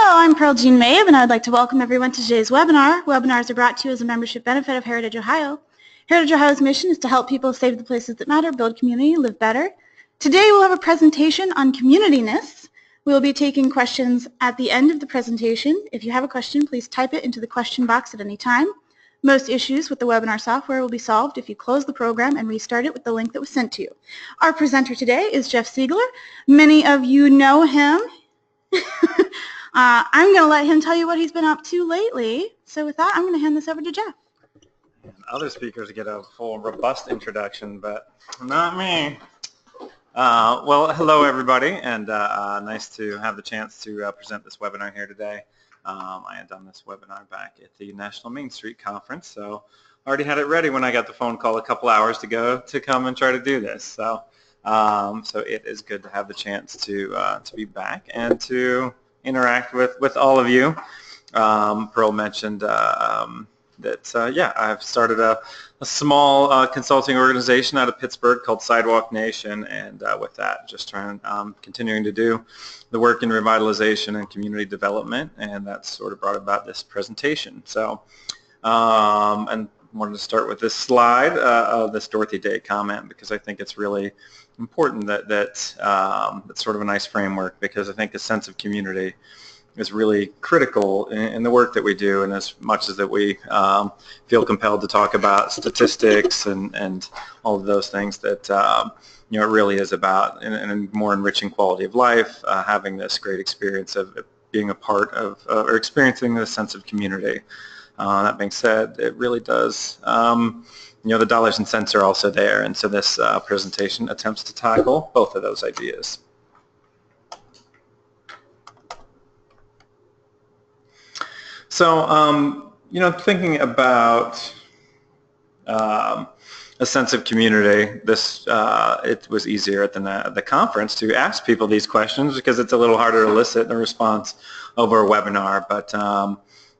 Hello, I'm Pearl Jean Mabe, and I would like to welcome everyone to today's webinar. Webinars are brought to you as a membership benefit of Heritage Ohio. Heritage Ohio's mission is to help people save the places that matter, build community, live better. Today we'll have a presentation on communityness. We will be taking questions at the end of the presentation. If you have a question, please type it into the question box at any time. Most issues with the webinar software will be solved if you close the program and restart it with the link that was sent to you. Our presenter today is Jeff Siegler. Many of you know him. I'm going to let him tell you what he's been up to lately. So with that, I'm going to hand this over to Jeff. Other speakers get a full, robust introduction, but not me. Well, hello, everybody, and nice to have the chance to present this webinar here today. I had done this webinar back at the National Main Street Conference, so I already had it ready when I got the phone call a couple hours ago to come and try to do this. So it is good to have the chance to be back and to interact with all of you. Pearl mentioned that I've started a small consulting organization out of Pittsburgh called Sidewalk Nation, and with that, just continuing to do the work in revitalization and community development, and that's sort of brought about this presentation. So, and wanted to start with this slide of this Dorothy Day comment, because I think it's really important that that's sort of a nice framework, because I think a sense of community is really critical in the work that we do, and as much as that we feel compelled to talk about statistics and all of those things, that it really is about in a more enriching quality of life, having this great experience of being a part of or experiencing this sense of community. That being said, it really does, the dollars and cents are also there, and so this presentation attempts to tackle both of those ideas. So, thinking about a sense of community, it was easier at the conference to ask people these questions, because it's a little harder to elicit a response over a webinar. But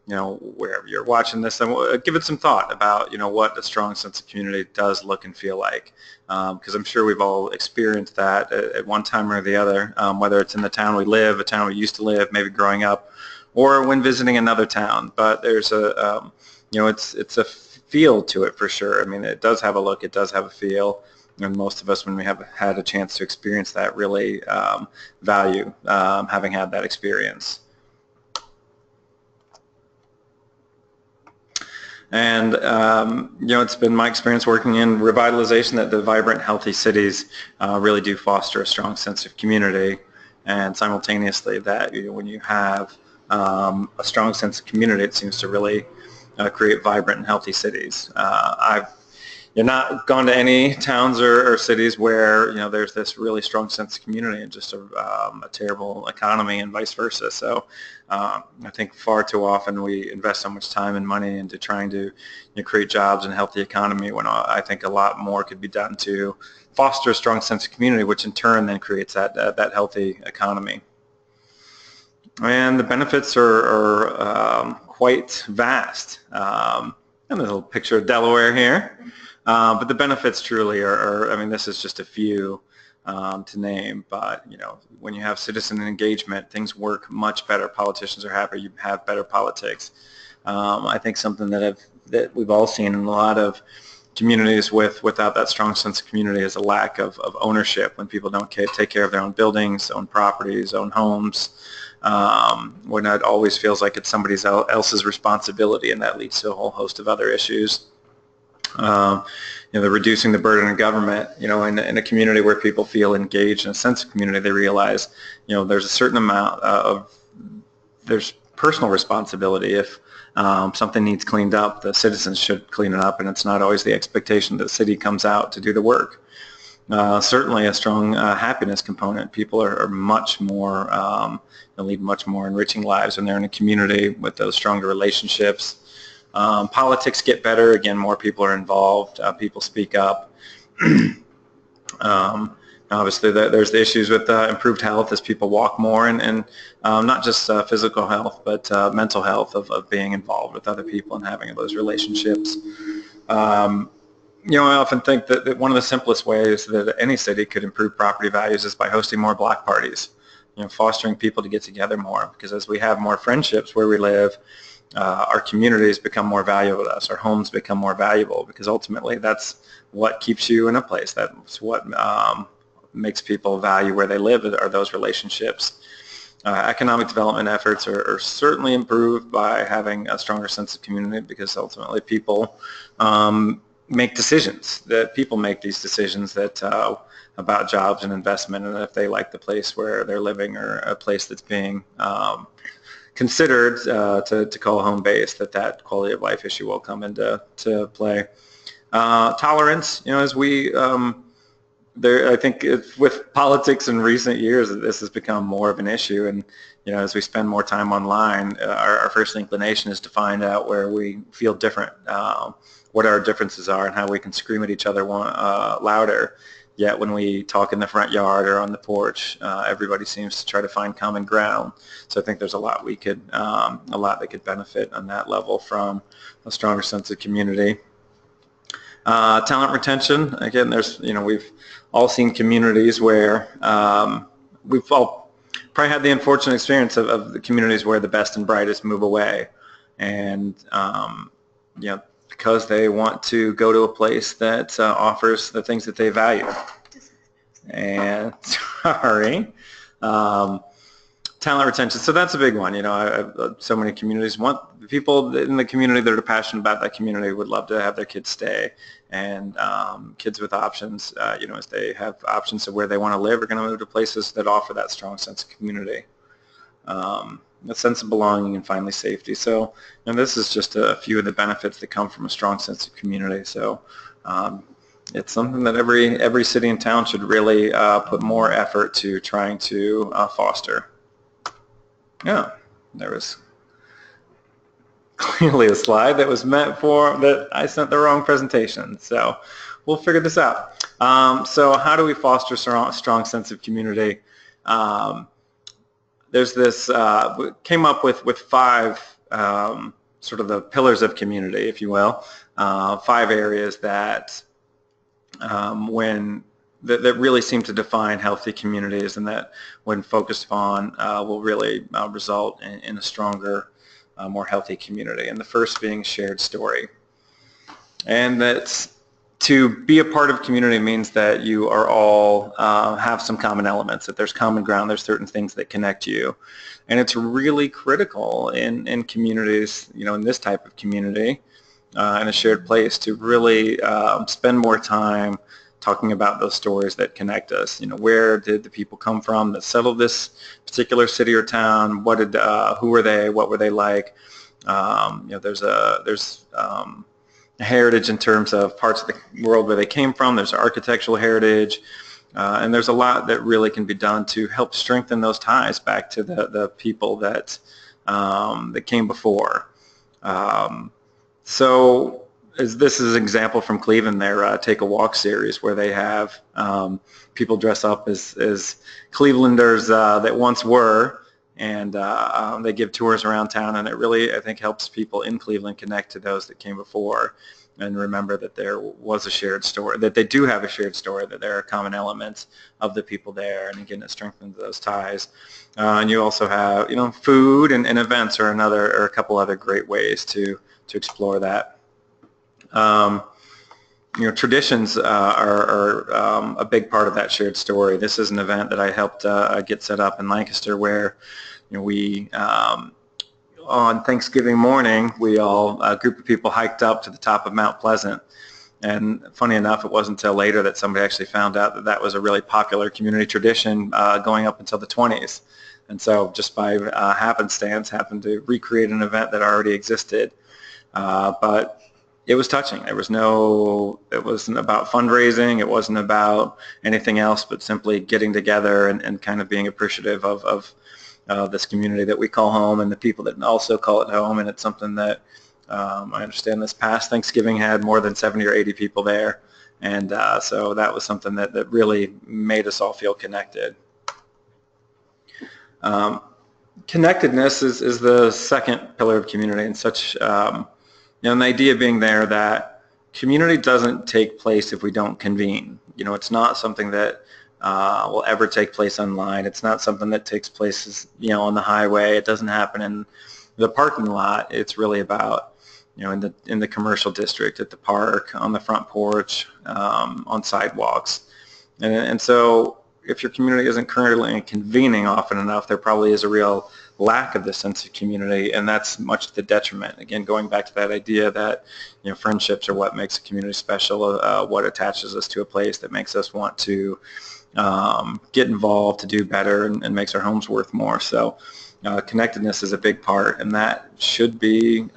wherever you're watching this, give it some thought about what a strong sense of community does look and feel like, because I'm sure we've all experienced that at one time or the other, whether it's in the town we live, a town we used to live, maybe growing up, or when visiting another town. But there's it's a feel to it for sure. I mean, it does have a look, it does have a feel, and most of us, when we have had a chance to experience that, really value having had that experience. And it's been my experience working in revitalization that the vibrant, healthy cities really do foster a strong sense of community, and simultaneously that when you have a strong sense of community, it seems to really create vibrant and healthy cities. I've not gone to any towns or cities where there's this really strong sense of community and just a terrible economy, and vice versa. So I think far too often we invest so much time and money into trying to create jobs and a healthy economy, when I think a lot more could be done to foster a strong sense of community, which in turn then creates that healthy economy. And the benefits are quite vast. And there's a little picture of Delaware here. But the benefits truly are, I mean, this is just a few to name, but when you have citizen engagement, things work much better. Politicians are happier. You have better politics. I think something that we've all seen in a lot of communities without that strong sense of community is a lack of ownership, when people don't take care of their own buildings, own properties, own homes, when it always feels like it's somebody else's responsibility, and that leads to a whole host of other issues. The reducing the burden of government, in a community where people feel engaged in a sense of community, they realize, there's a certain amount there's personal responsibility. If something needs cleaned up, the citizens should clean it up, and it's not always the expectation that the city comes out to do the work. Certainly a strong happiness component. People are much more, lead much more enriching lives when they're in a community with those stronger relationships. Politics get better. Again, more people are involved. People speak up. Obviously, there's the issues with improved health as people walk more, and not just physical health, but mental health of being involved with other people and having those relationships. I often think that one of the simplest ways that any city could improve property values is by hosting more block parties. fostering people to get together more, because as we have more friendships where we live, our communities become more valuable to us, our homes become more valuable, because ultimately that's what keeps you in a place. That's what makes people value where they live, are those relationships. Economic development efforts are certainly improved by having a stronger sense of community, because ultimately people make decisions, that people make these decisions that about jobs and investment, and if they like the place where they're living or a place that's being considered to call home base, that quality of life issue will come into play. Tolerance, as we I think with politics in recent years, this has become more of an issue, and as we spend more time online, our first inclination is to find out where we feel different, what our differences are, and how we can scream at each other louder. Yet when we talk in the front yard or on the porch, everybody seems to try to find common ground. So I think there's a lot that could benefit on that level from a stronger sense of community. Talent retention, again, we've all seen communities where we've all probably had the unfortunate experience of the communities where the best and brightest move away, and because they want to go to a place that offers the things that they value. And sorry. Talent retention, so that's a big one. So many communities want people in the community that are passionate about that community would love to have their kids stay, and kids with options, as they have options of where they want to live, are going to move to places that offer that strong sense of community, a sense of belonging, and finally safety. So, this is just a few of the benefits that come from a strong sense of community. So it's something that every city and town should really put more effort to trying to foster. Yeah, there was clearly a slide that was meant for that I sent the wrong presentation. So we'll figure this out. So how do we foster a strong sense of community? There's this, came up with 5 sort of the pillars of community, if you will, 5 areas that that really seem to define healthy communities, and that when focused upon will really result in a stronger, more healthy community. And the first being shared story. And that to be a part of community means that you are all have some common elements, that there's common ground, there's certain things that connect you. And it's really critical in communities, in this type of community, in a shared place, to really spend more time talking about those stories that connect us. Where did the people come from that settled this particular city or town? Who were they? What were they like? There's a heritage in terms of parts of the world where they came from. There's architectural heritage, and there's a lot that really can be done to help strengthen those ties back to the people that came before. So this is an example from Cleveland, their Take a Walk series, where they have people dress up as Clevelanders that once were, and they give tours around town, and it really, I think, helps people in Cleveland connect to those that came before and remember that there was a shared story, that they do have a shared story, that there are common elements of the people there, and again, it strengthens those ties. And you also have, food and events are a couple other great ways to explore that. Traditions are a big part of that shared story. This is an event that I helped get set up in Lancaster, where we on Thanksgiving morning, a group of people hiked up to the top of Mount Pleasant. And funny enough, it wasn't until later that somebody actually found out that was a really popular community tradition going up until the 20s. And so just by happenstance, happened to recreate an event that already existed. But it was touching. It wasn't about fundraising. It wasn't about anything else, but simply getting together and kind of being appreciative of this community that we call home, and the people that also call it home. And it's something that I understand this past Thanksgiving had more than 70 or 80 people there. And so that was something that really made us all feel connected. Connectedness is the second pillar of community, and such, and the idea being there that community doesn't take place if we don't convene. It's not something that will ever take place online. It's not something that takes place, on the highway. It doesn't happen in the parking lot. It's really about, in the commercial district, at the park, on the front porch, on sidewalks. And so if your community isn't currently convening often enough, there probably is a real lack of this sense of community, and that's much to the detriment. Again, going back to that idea that friendships are what makes a community special, what attaches us to a place, that makes us want to get involved, to do better, and makes our homes worth more. So connectedness is a big part, and that should be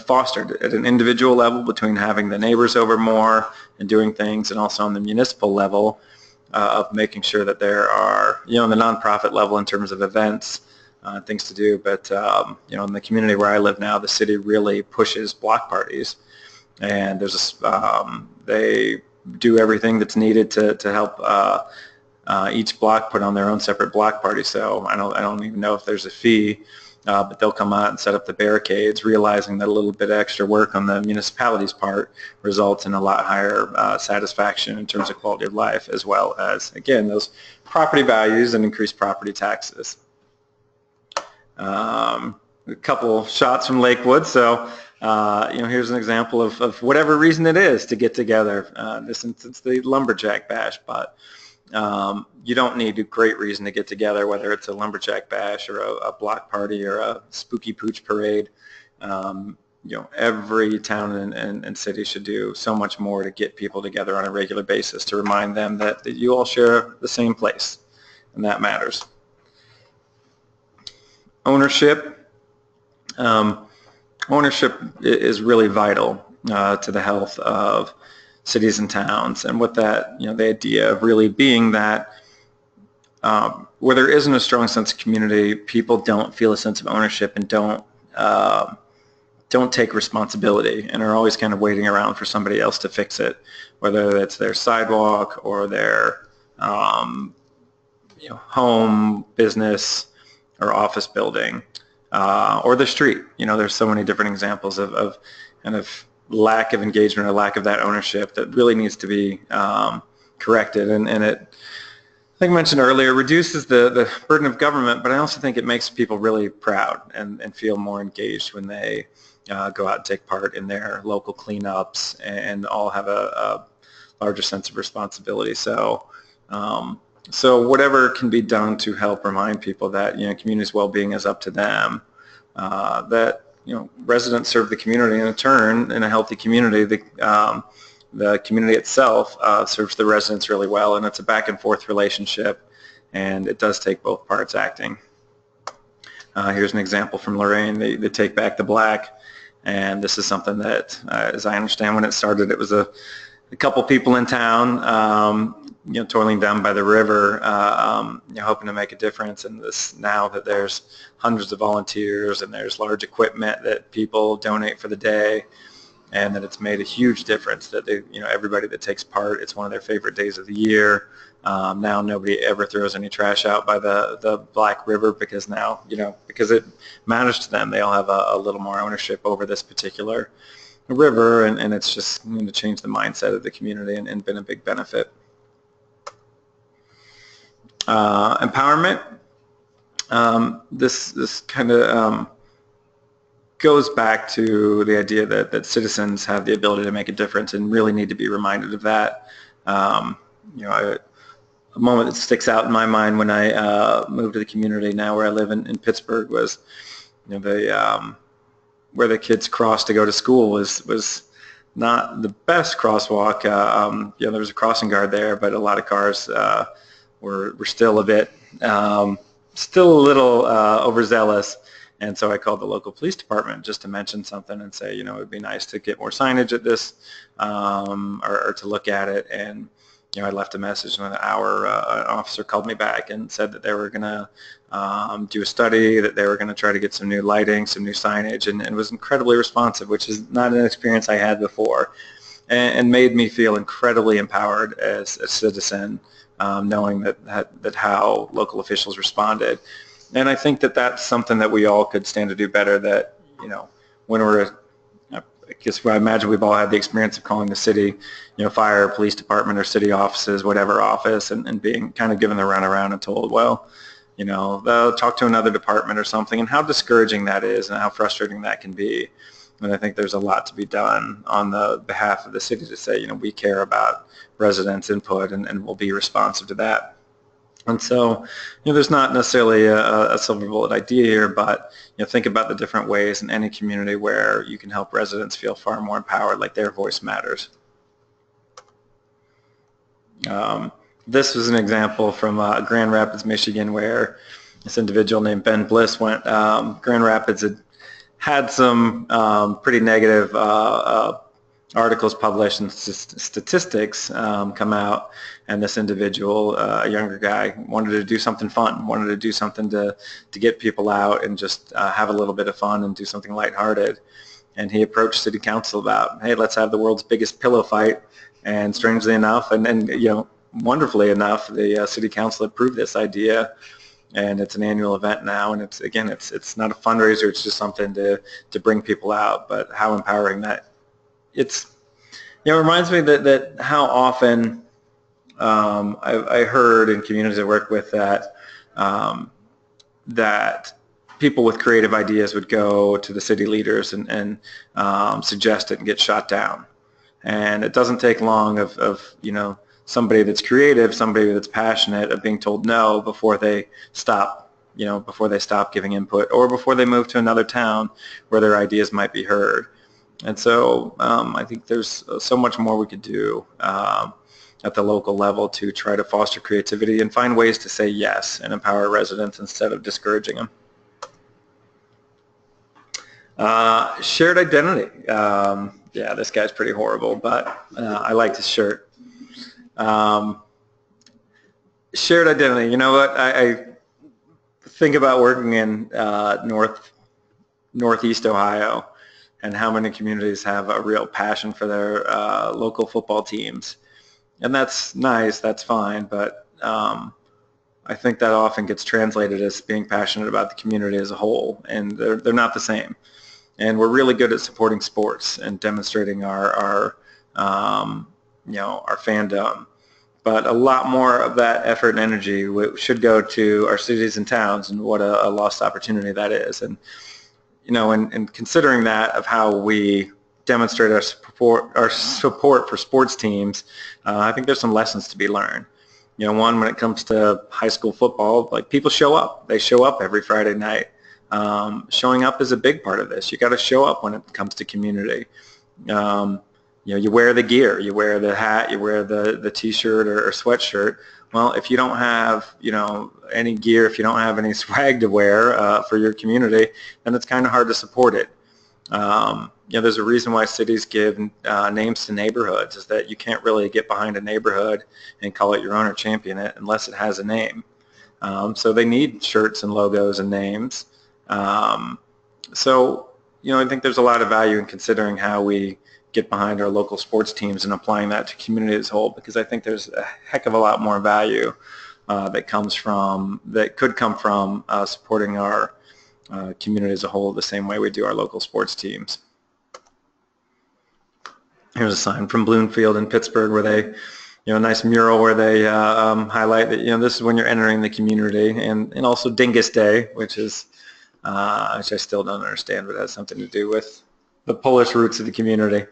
fostered at an individual level between having the neighbors over more and doing things, and also on the municipal level of making sure that there are, on the nonprofit level in terms of events, things to do. But in the community where I live now, the city really pushes block parties, and there's they do everything that's needed to help each block put on their own separate block party. So I don't even know if there's a fee, but they'll come out and set up the barricades, realizing that a little bit of extra work on the municipality's part results in a lot higher satisfaction in terms of quality of life, as well as, again, those property values and increased property taxes. A couple shots from Lakewood. So here's an example of whatever reason it is to get together. In this instance, the lumberjack bash, but you don't need a great reason to get together, whether it's a lumberjack bash or a block party or a spooky pooch parade. Every town and city should do so much more to get people together on a regular basis, to remind them that you all share the same place, and that matters. Ownership. Ownership is really vital to the health of cities and towns, and with that, the idea of really being that where there isn't a strong sense of community, people don't feel a sense of ownership and don't take responsibility, and are always kind of waiting around for somebody else to fix it, whether it's their sidewalk or their home, business, or office building, or the street. There's so many different examples of kind of lack of engagement or lack of that ownership that really needs to be corrected. And it, like I mentioned earlier, reduces the burden of government, but I also think it makes people really proud and feel more engaged when they go out and take part in their local cleanups and all have a larger sense of responsibility. So whatever can be done to help remind people that community's well-being is up to them, that residents serve the community, and in turn, in a healthy community, the community itself serves the residents really well, and it's a back and forth relationship, and it does take both parts acting. Here's an example from Lorraine. They take back the black, and this is something that, as I understand, when it started, it was a couple people in town, toiling down by the river, hoping to make a difference in this. Now that there's hundreds of volunteers and there's large equipment that people donate for the day, and that it's made a huge difference, that everybody that takes part, it's one of their favorite days of the year. Now nobody ever throws any trash out by the Black River, because now, because it matters to them. They all have a little more ownership over this particular river, and it's just to change the mindset of the community and been a big benefit. Empowerment. This kind of goes back to the idea that citizens have the ability to make a difference and really need to be reminded of that. A moment that sticks out in my mind when I moved to the community now where I live in Pittsburgh was, where the kids crossed to go to school was not the best crosswalk. There was a crossing guard there, but a lot of cars were still a bit, still a little overzealous. And so I called the local police department just to mention something and say, it would be nice to get more signage at this, or to look at it. And I left a message, and in an hour, an officer called me back and said that they were going to do a study, that they were going to try to get some new lighting, some new signage, and was incredibly responsive, which is not an experience I had before, and made me feel incredibly empowered as a citizen, knowing that how local officials responded. And I think that that's something that we all could stand to do better, that when we're guess I imagine we've all had the experience of calling the city, fire, police department, or city offices, whatever office, and being kind of given the runaround and told, well, they'll talk to another department or something, and how discouraging that is and how frustrating that can be. And I think there's a lot to be done on the behalf of the city to say, we care about residents' input and we'll be responsive to that. And so, there's not necessarily a silver bullet idea here, but think about the different ways in any community where you can help residents feel far more empowered, like their voice matters. This was an example from Grand Rapids, Michigan, where this individual named Ben Bliss went. Grand Rapids had some pretty negative articles published and statistics come out, and this individual, a younger guy, wanted to do something fun, wanted to do something to get people out and just have a little bit of fun and do something lighthearted. And he approached city council about, hey, let's have the world's biggest pillow fight. And strangely enough, and wonderfully enough, the city council approved this idea, and it's an annual event now. And it's not a fundraiser; it's just something to bring people out. But how empowering that! It reminds me that how often I heard in communities I work with that that people with creative ideas would go to the city leaders and suggest it and get shot down. And it doesn't take long of somebody that's creative, somebody that's passionate, of being told no before they stop, giving input, or before they move to another town where their ideas might be heard. And so I think there's so much more we could do at the local level to try to foster creativity and find ways to say yes and empower residents instead of discouraging them. Shared identity. Yeah, this guy's pretty horrible, but I liked his shirt. Shared identity. You know what? I think about working in Northeast Ohio and how many communities have a real passion for their local football teams. And that's nice, that's fine, but I think that often gets translated as being passionate about the community as a whole, and they're not the same. And we're really good at supporting sports and demonstrating our fandom. But a lot more of that effort and energy should go to our cities and towns, and what a lost opportunity that is. And and considering that of how we demonstrate our support for sports teams, I think there's some lessons to be learned. One, when it comes to high school football, like, people show up. They show up every Friday night. Showing up is a big part of this. You got to show up when it comes to community. You wear the gear, you wear the hat, you wear the t-shirt or sweatshirt. Well, if you don't have, any gear, if you don't have any swag to wear for your community, then it's kind of hard to support it. There's a reason why cities give names to neighborhoods, is that you can't really get behind a neighborhood and call it your own or champion it unless it has a name. So they need shirts and logos and names. So, I think there's a lot of value in considering how we get behind our local sports teams and applying that to community as a whole, because I think there's a heck of a lot more value that could come from supporting our community as a whole the same way we do our local sports teams. Here's a sign from Bloomfield in Pittsburgh where they, a nice mural where they highlight that, this is when you're entering the community, and also Dingus Day, which is, which I still don't understand, but has something to do with the Polish roots of the community.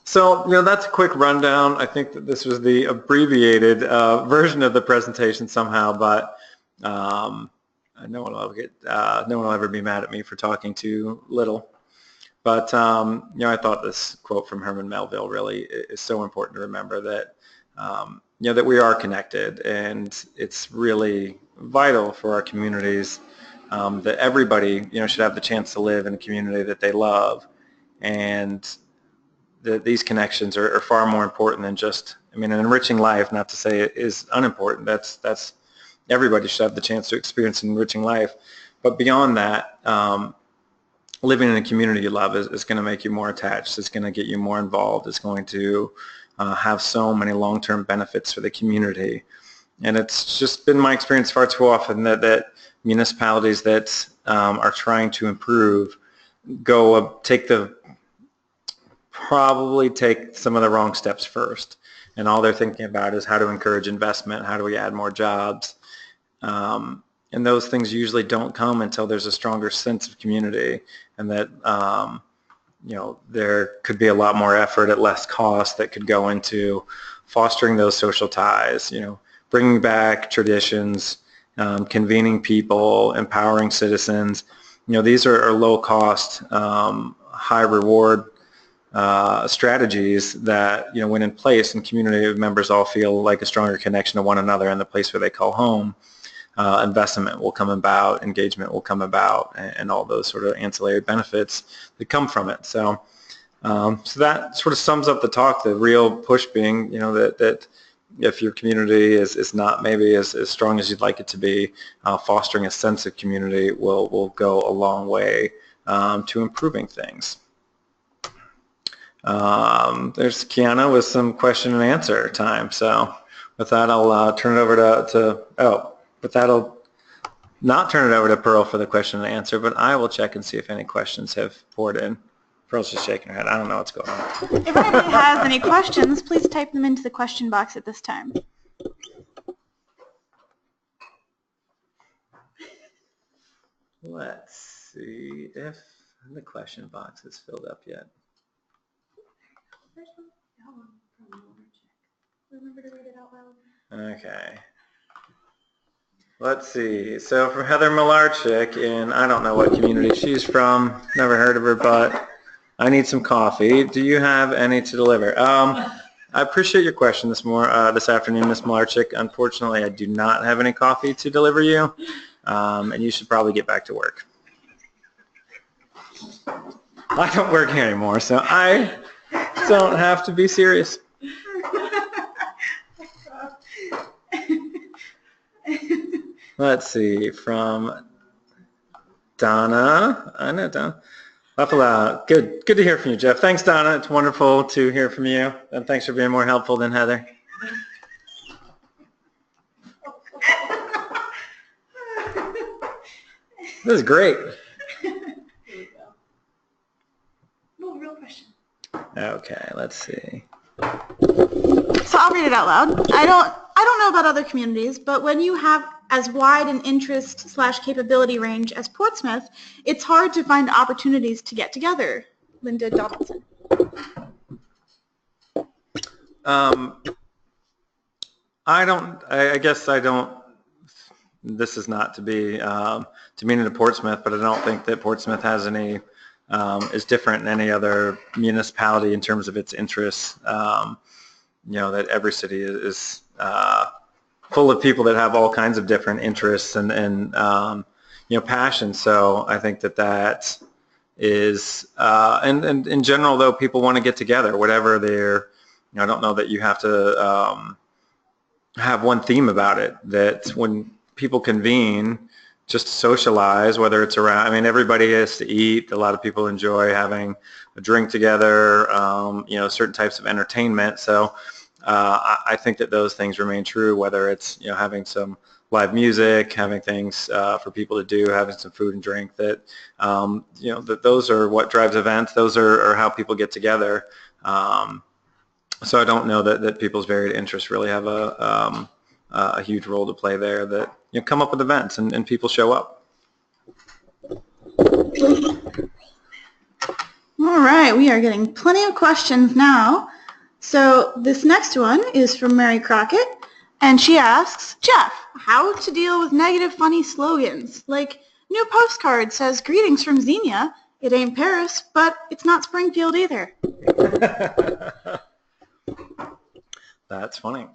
So, that's a quick rundown. I think that this was the abbreviated version of the presentation somehow, but no one will ever be mad at me for talking too little. But I thought this quote from Herman Melville really is so important to remember, that that we are connected, and it's really vital for our communities that everybody should have the chance to live in a community that they love, and that these connections are far more important than just, an enriching life. Not to say it is unimportant. That's everybody should have the chance to experience an enriching life, but beyond that, living in a community you love is going to make you more attached. It's going to get you more involved. It's going to have so many long-term benefits for the community. And it's just been my experience far too often that municipalities that are trying to improve probably take some of the wrong steps first. And all they're thinking about is how to encourage investment, how do we add more jobs. And those things usually don't come until there's a stronger sense of community, and that there could be a lot more effort at less cost that could go into fostering those social ties, bringing back traditions, convening people, empowering citizens. These are low cost, high reward strategies that, when in place and community members all feel like a stronger connection to one another in the place where they call home, investment will come about, engagement will come about, and all those sort of ancillary benefits that come from it. So that sort of sums up the talk, the real push being, that if your community is not maybe as strong as you'd like it to be, fostering a sense of community will go a long way to improving things. There's Kiana with some question and answer time. So with that, I'll turn it over I'll not turn it over to Pearl for the question and answer, but I will check and see if any questions have poured in. Pearl's just shaking her head. I don't know what's going on. If anybody has any questions, please type them into the question box at this time. Let's see if the question box is filled up yet. Remember to read it out loud. Okay. Let's see. So from Heather Malarchik in, I don't know what community she's from, never heard of her, but I need some coffee. Do you have any to deliver? I appreciate your question this afternoon, Ms. Malarchik. Unfortunately, I do not have any coffee to deliver you, and you should probably get back to work. I don't work here anymore, so I don't have to be serious. Let's see, from Donna. I know Donna. Good to hear from you, Jeff. Thanks, Donna. It's wonderful to hear from you, and thanks for being more helpful than Heather. This is great. There we go. No real question. Okay, let's see. So I'll read it out loud. I don't know about other communities, but when you have as wide an interest/capability range as Portsmouth, it's hard to find opportunities to get together. Linda Donaldson. I guess I don't, this is not to be demeaning to Portsmouth, but I don't think that Portsmouth has any, is different than any other municipality in terms of its interests. That every city is full of people that have all kinds of different interests and passions. So I think that is, and in general, though, people want to get together, whatever their, I don't know that you have to have one theme about it, that when people convene just to socialize, whether it's around, everybody has to eat. A lot of people enjoy having a drink together, certain types of entertainment. So I think that those things remain true, whether it's, having some live music, having things for people to do, having some food and drink, that, that those are what drives events. Those are how people get together. So I don't know that people's varied interests really have a huge role to play there, that, come up with events and people show up. All right, we are getting plenty of questions now. So this next one is from Mary Crockett, and she asks, Jeff, how to deal with negative funny slogans? Like, new postcard says, greetings from Xenia. It ain't Paris, but it's not Springfield either. That's funny.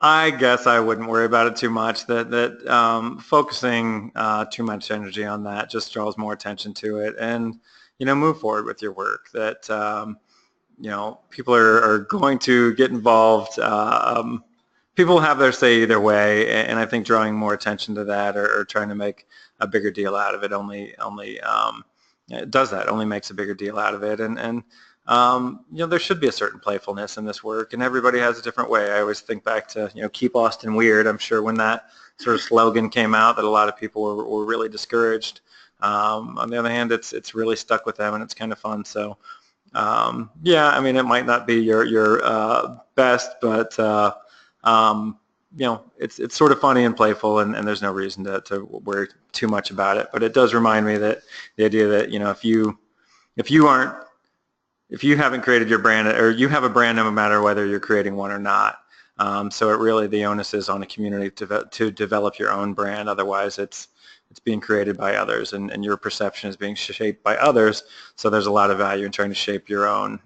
I guess I wouldn't worry about it too much. That focusing too much energy on that just draws more attention to it, and move forward with your work. That people are going to get involved. People have their say either way, and I think drawing more attention to that or trying to make a bigger deal out of it only does that. Only makes a bigger deal out of it, and there should be a certain playfulness in this work, and everybody has a different way. I always think back to, keep Austin weird. I'm sure when that sort of slogan came out that a lot of people were really discouraged On the other hand, it's really stuck with them and it's kind of fun. So yeah, I mean, it might not be your best, but you know, it's sort of funny and playful, and there's no reason to worry too much about it. But it does remind me that the idea that, you know, if you haven't created your brand, or you have a brand no matter whether you're creating one or not. So it really, the onus is on the community to develop your own brand. Otherwise, it's being created by others, and your perception is being shaped by others. So there's a lot of value in trying to shape your own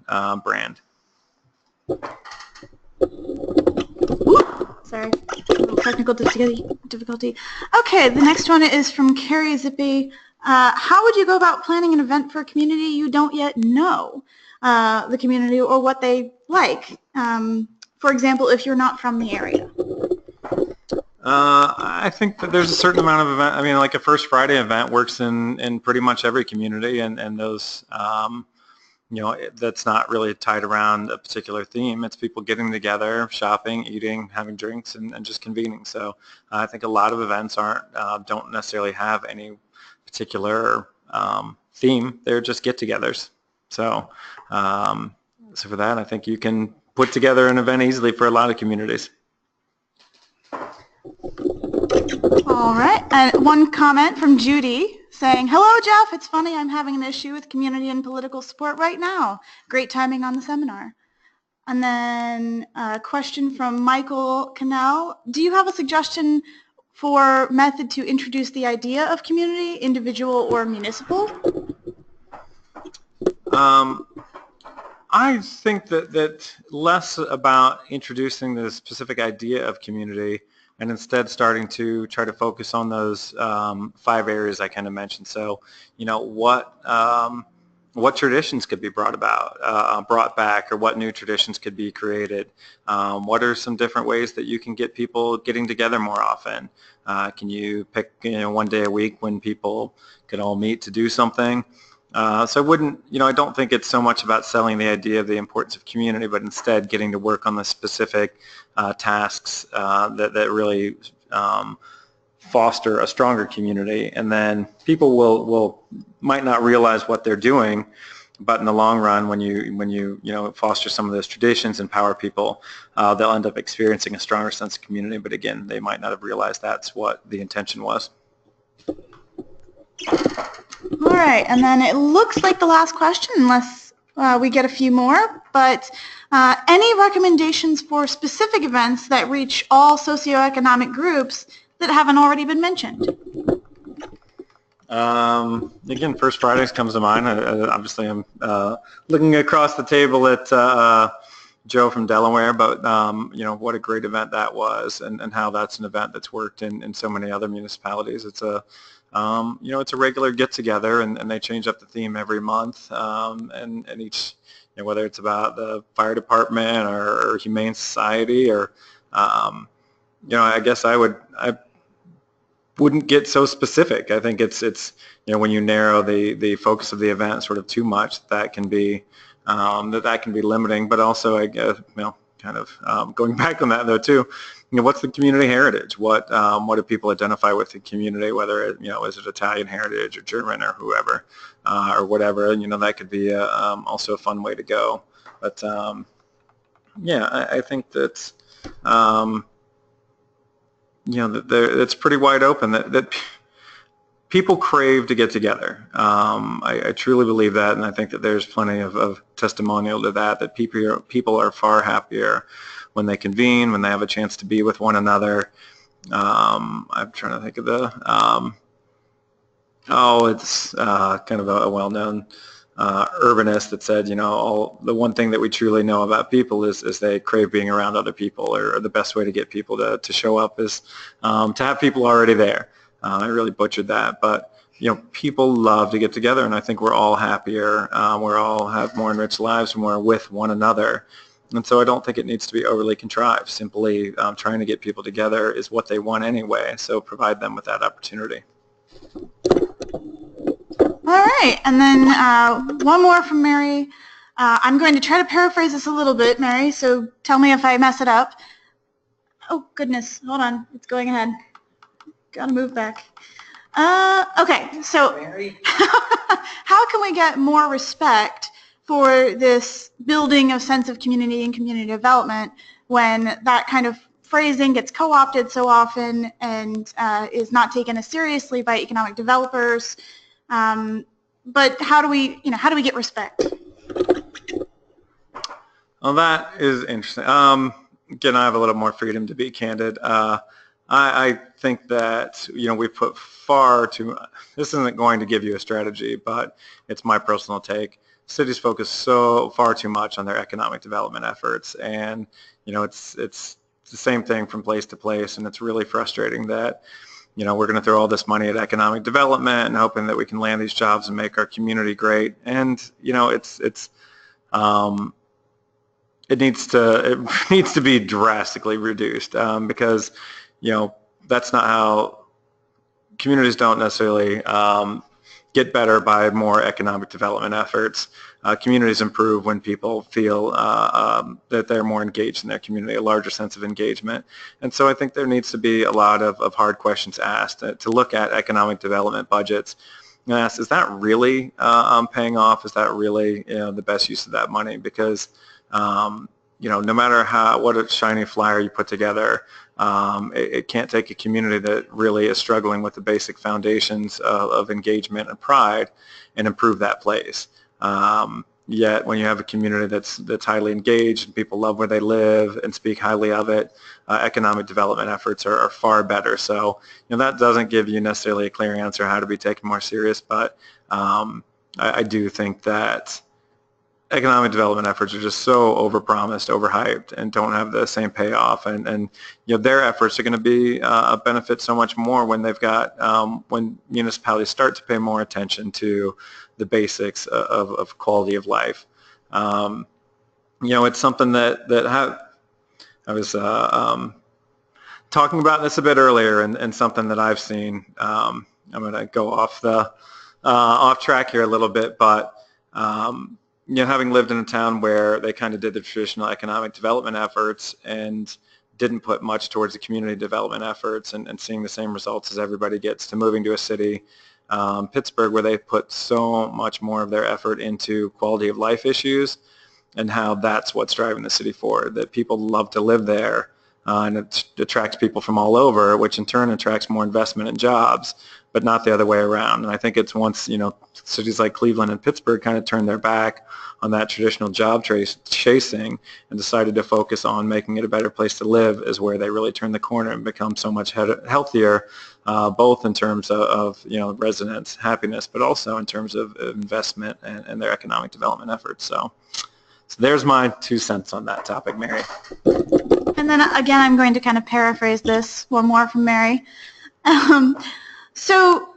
brand. Sorry, a little technical difficulty. Okay, the next one is from Carrie Zippy. How would you go about planning an event for a community you don't yet know the community or what they like? For example, if you're not from the area. I think that there's a certain amount of event. I mean, like a First Friday event works in pretty much every community, and those, you know, that's not really tied around a particular theme. It's people getting together, shopping, eating, having drinks, and just convening. So I think a lot of events don't necessarily have any particular theme. They're just get-togethers. So, so for that, I think you can put together an event easily for a lot of communities. All right, and one comment from Judy saying, "Hello, Jeff. It's funny, I'm having an issue with community and political support right now. Great timing on the seminar." And then a question from Michael Cannell. "Do you have a suggestion for method to introduce the idea of community, individual or municipal?" I think that less about introducing the specific idea of community, and instead starting to try to focus on those 5 areas I kind of mentioned. So, you know, what traditions could be brought back, or what new traditions could be created? What are some different ways that you can get people getting together more often? Can you pick, you know, one day a week when people could all meet to do something? So I wouldn't, you know, I don't think it's so much about selling the idea of the importance of community, but instead getting to work on the specific tasks that really foster a stronger community. And then people might not realize what they're doing, but in the long run, when you know, foster some of those traditions, empower people, they'll end up experiencing a stronger sense of community. But again, they might not have realized that's what the intention was. All right, and then it looks like the last question, unless we get a few more, but any recommendations for specific events that reach all socioeconomic groups that haven't already been mentioned? Again, First Fridays comes to mind. Obviously, I'm looking across the table at Joe from Delaware, but you know, what a great event that was, and how that's an event that's worked in so many other municipalities. It's a you know, it's a regular get-together, and they change up the theme every month, and each, you know, whether it's about the fire department or humane society, or you know, I guess I wouldn't get so specific. I think it's you know, when you narrow the focus of the event sort of too much, that can be that can be limiting. But also, I guess, you know, kind of going back on that though too, you know, what's the community heritage? What do people identify with the community? Whether it, you know, is it Italian heritage or German or whoever or whatever? You know, that could be also a fun way to go. But yeah, I think that you know, it's pretty wide open that people crave to get together. I truly believe that, and I think that there's plenty of testimonial to that people are far happier when they convene, when they have a chance to be with one another. I'm trying to think of the, it's kind of a well-known urbanist that said, you know, the one thing that we truly know about people is they crave being around other people, or the best way to get people to show up is to have people already there. I really butchered that, but you know, people love to get together, and I think we're all happier. We all have more enriched lives when we're with one another. And so I don't think it needs to be overly contrived. Simply trying to get people together is what they want anyway, so provide them with that opportunity. All right, and then one more from Mary. I'm going to try to paraphrase this a little bit, Mary, so tell me if I mess it up. Oh, goodness, hold on, it's going ahead. Gotta move back. Okay, so how can we get more respect for this building of sense of community and community development when that kind of phrasing gets co-opted so often and is not taken as seriously by economic developers? But how do we get respect? Well, that is interesting. Again, I have a little more freedom to be candid. I think that, we put far too, this isn't going to give you a strategy, but it's my personal take. Cities focus so far too much on their economic development efforts, and, it's the same thing from place to place, and it's really frustrating that, we're going to throw all this money at economic development and hoping that we can land these jobs and make our community great. And, it needs to be drastically reduced, because that's not how communities don't necessarily get better by more economic development efforts. Communities improve when people feel that they're more engaged in their community, a larger sense of engagement. And so I think there needs to be a lot of hard questions asked to look at economic development budgets and ask, is that really paying off? Is that really the best use of that money? Because no matter what a shiny flyer you put together, it can't take a community that really is struggling with the basic foundations of engagement and pride and improve that place. Yet when you have a community that's highly engaged and people love where they live and speak highly of it, economic development efforts are far better. So that doesn't give you necessarily a clear answer how to be taken more serious, but I do think that economic development efforts are just so overpromised, overhyped, and don't have the same payoff. And their efforts are going to be a benefit so much more when they've got when municipalities start to pay more attention to the basics of quality of life. It's something that I was talking about this a bit earlier, and something that I've seen. I'm going to go off track here a little bit, but having lived in a town where they kind of did the traditional economic development efforts and didn't put much towards the community development efforts, and seeing the same results as everybody gets, to moving to a city, Pittsburgh, where they put so much more of their effort into quality of life issues and how that's what's driving the city forward, that people love to live there, and it attracts people from all over, which in turn attracts more investment and jobs, but not the other way around. And I think it's once, cities like Cleveland and Pittsburgh kind of turned their back on that traditional job chasing and decided to focus on making it a better place to live, is where they really turned the corner and become so much healthier, both in terms of residents' happiness, but also in terms of investment and their economic development efforts. So there's my 2 cents on that topic, Mary. And then again, I'm going to kind of paraphrase this one more from Mary. So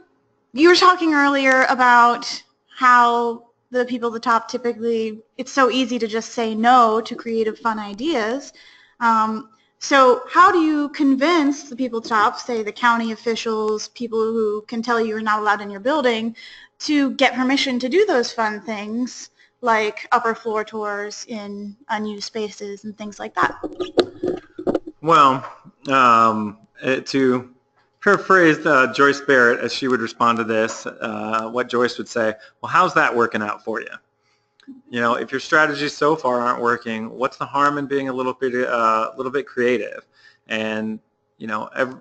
you were talking earlier about how the people at the top typically, it's so easy to just say no to creative, fun ideas. So how do you convince the people at the top, say the county officials, people who can tell you you're not allowed in your building, to get permission to do those fun things like upper floor tours in unused spaces and things like that? Well, to paraphrase Joyce Barrett, as she would respond to this, what Joyce would say, well, how's that working out for you? If your strategies so far aren't working, what's the harm in being a little bit creative? And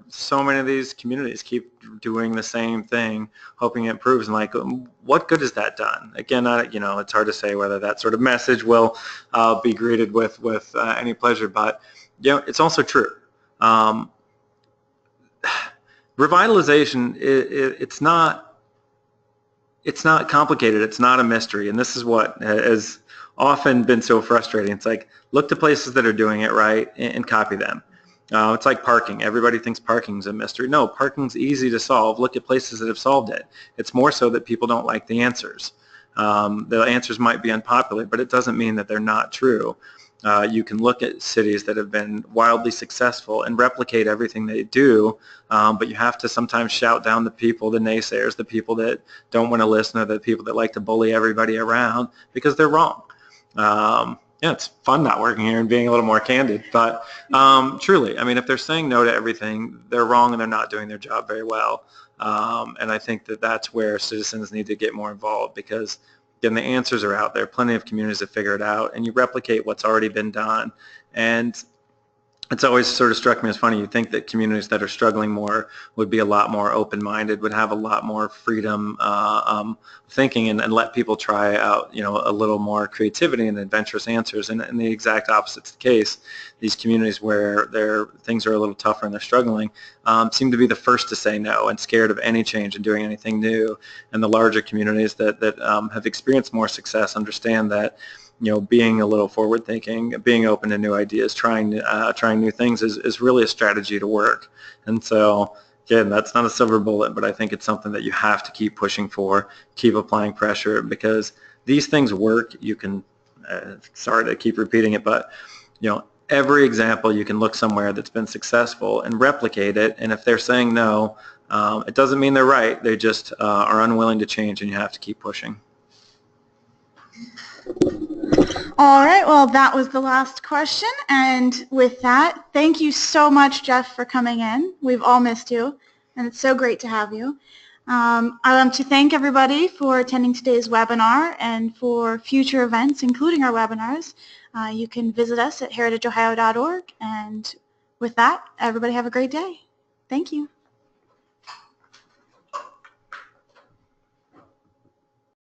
so many of these communities keep doing the same thing, hoping it improves. And what good has that done? Again, it's hard to say whether that sort of message will be greeted with any pleasure, but it's also true. Revitalization, it's not complicated. It's not a mystery, and this is what has often been so frustrating. It's like, look to places that are doing it right and copy them. It's like parking. Everybody thinks parking's a mystery. No, parking's easy to solve. Look at places that have solved it. It's more so that people don't like the answers. The answers might be unpopular, but it doesn't mean that they're not true. You can look at cities that have been wildly successful and replicate everything they do, but you have to sometimes shout down the people, the naysayers, the people that don't want to listen, or the people that like to bully everybody around, because they're wrong. It's fun not working here and being a little more candid, but truly, if they're saying no to everything, they're wrong and they're not doing their job very well. And I think that that's where citizens need to get more involved, because again, the answers are out there. Plenty of communities have figured it out, and you replicate what's already been done. And it's always sort of struck me as funny. You think that communities that are struggling more would be a lot more open-minded, would have a lot more freedom thinking, and let people try out, a little more creativity and adventurous answers. And the exact opposite's the case. These communities where things are a little tougher and they're struggling seem to be the first to say no and scared of any change and doing anything new. And the larger communities that have experienced more success understand that being a little forward-thinking, being open to new ideas, trying new things is really a strategy to work. And so, again, that's not a silver bullet, but I think it's something that you have to keep pushing for, keep applying pressure, because these things work. You can, sorry to keep repeating it, but every example you can look somewhere that's been successful and replicate it. And if they're saying no, it doesn't mean they're right. They just are unwilling to change, and you have to keep pushing. All right, well, that was the last question, and with that, thank you so much, Jeff, for coming in. We've all missed you, and it's so great to have you. I want to thank everybody for attending today's webinar, and for future events, including our webinars, you can visit us at heritageohio.org, and with that, everybody have a great day. Thank you.